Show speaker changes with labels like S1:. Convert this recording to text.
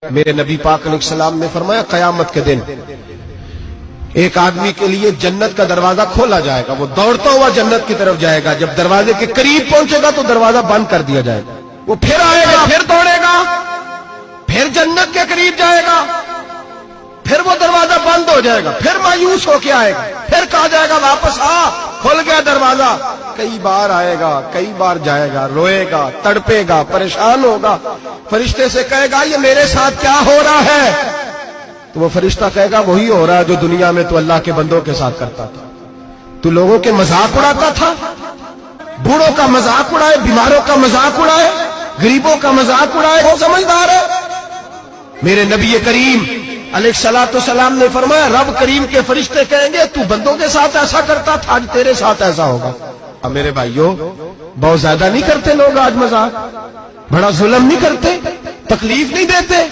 S1: میرے نبی پاک علیہ السلام نے فرمایا قیامت کے دن ایک آدمی کے لیے جنت کا دروازہ کھولا جائے گا، وہ دوڑتا ہوا جنت کی طرف جائے گا، جب دروازے کے قریب پہنچے گا تو دروازہ بند کر دیا جائے گا، وہ پھر آئے گا، پھر دوڑے گا، پھر جنت کے قریب جائے گا، پھر وہ دروازہ بند ہو جائے گا، پھر مایوس ہو کے آئے گا، پھر کہا جائے گا واپس آ، کھل گیا دروازہ، کئی بار آئے گا، کئی بار جائے گا، روئے گا، تڑپے گا، پریشان ہوگا، فرشتے سے کہے گا یہ میرے ساتھ کیا ہو رہا ہے؟ تو وہ فرشتہ کہے گا وہی ہو رہا ہے جو دنیا میں تو اللہ کے بندوں کے ساتھ کرتا تھا، تو لوگوں کے مذاق اڑاتا تھا، بوڑھوں کا مذاق اڑائے، بیماروں کا مذاق اڑائے، غریبوں کا مذاق اڑائے، وہ سمجھدار ہے؟ میرے نبی کریم علیہ الصلوۃ والسلام نے فرمایا رب کریم کے فرشتے کہیں گے تو بندوں کے ساتھ ایسا کرتا تھا، آج تیرے ساتھ ایسا ہوگا۔ اب میرے بھائیوں بہت زیادہ نہیں کرتے لوگ آج مذاق؟ بڑا ظلم نہیں کرتے؟ تکلیف نہیں دیتے؟